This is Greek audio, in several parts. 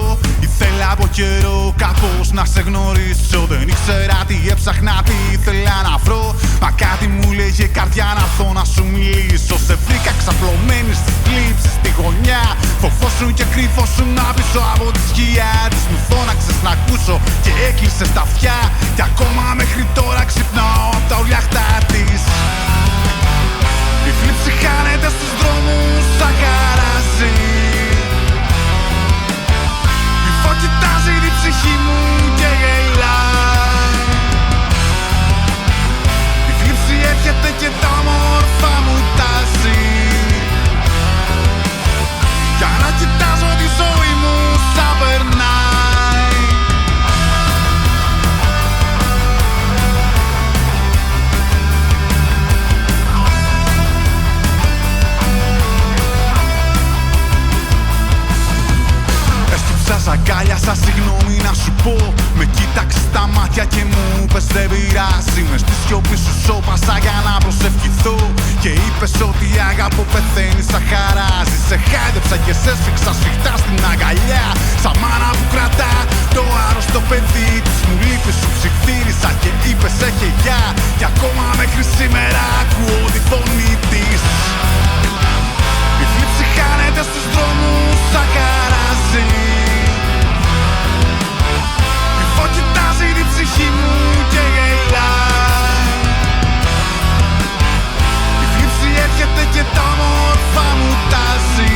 βρω. Ήθελα από καιρό κάπως να σε γνωρίσω. Δεν ήξερα τι έψαχνα, τι ήθελα να βρω. Μα κάτι μου λέγε καρδιά να έρθω να σου μιλήσω. Σε βρήκα ξαπλωμένη στις κλίψεις στη γωνιά. Φοβόσουν και κρυφόσουν πίσω από τη σκιά της. Μου φώναξες να ακούσω και έκλεισες τα αυτιά. Και ακόμα μέχρι τώρα ξυπνάω απ' τα ουρλιαχτά της. Η θλίψη χάνεται στους δρόμους σαν γαράζι. Η φω κοιτάζει την ψυχή μου και γελάει. Η θλίψη έρχεται και τα όμορφα μου τάζει. Για να κοιτάζω τη ζωή μου σαν περνάει. Έσκυψα ζαγκάλιασα, συγγνώμη να σου πω. Με κοίταξες στα μάτια και μου είπες δεν πειράζει. Μες στη σιωπή σου σώπασα για να προσευχηθώ. Και είπες ότι αγαπώ πεθαίνει σαν χαράζει. Σε χάιδεψα και σε σφίξα σφιχτά στην αγκαλιά. Σαν μάνα που κρατά το άρρωστο παιδί της. Μου λείπει σου ψιθύρισα και είπες έχει γεια. Και ακόμα μέχρι σήμερα ακούω τη φωνή της. Η θλίψη χάνεται στους δρόμους σαν χαράζει. Η φω κοιτάζει την ψυχή μου και γελάει. Η θλίψη έρχεται και τα όμορφα μου τάζει.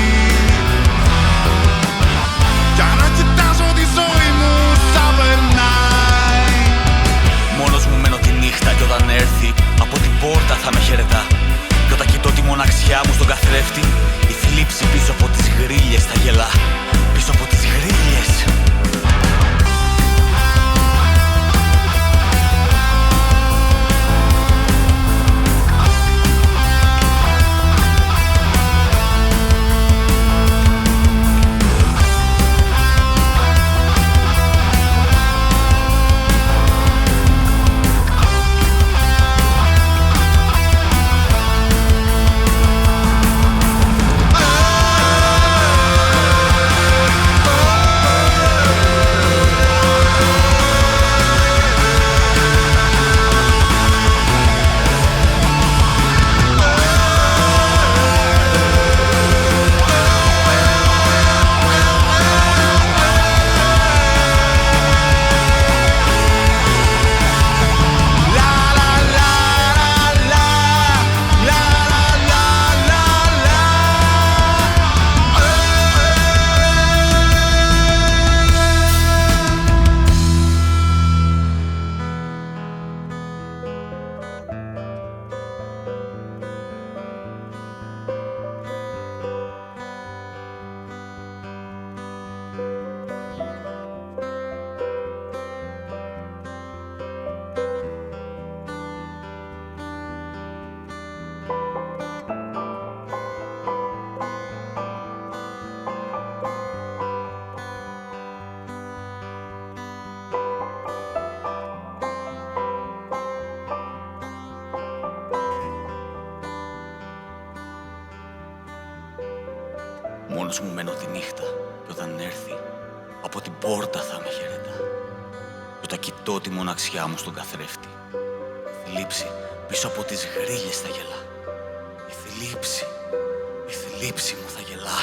Για να κοιτάζω τη ζωή μου σαν περνάει. Μόνος μου μένω τη νύχτα κι όταν έρθει από την πόρτα θα με χαιρετά. Κι όταν κοιτώ τη μοναξιά μου στον καθρέφτη, η θλίψη πίσω από τις γρίλες θα γελά. Πίσω από τις γρίλες. Μόνος μου μένω τη νύχτα κι όταν έρθει από την πόρτα θα με χαιρετά. Κι όταν κοιτώ τη μοναξιά μου στον καθρέφτη, η θλίψη πίσω από τις γρίλες θα γελά. Η θλίψη μου θα γελά.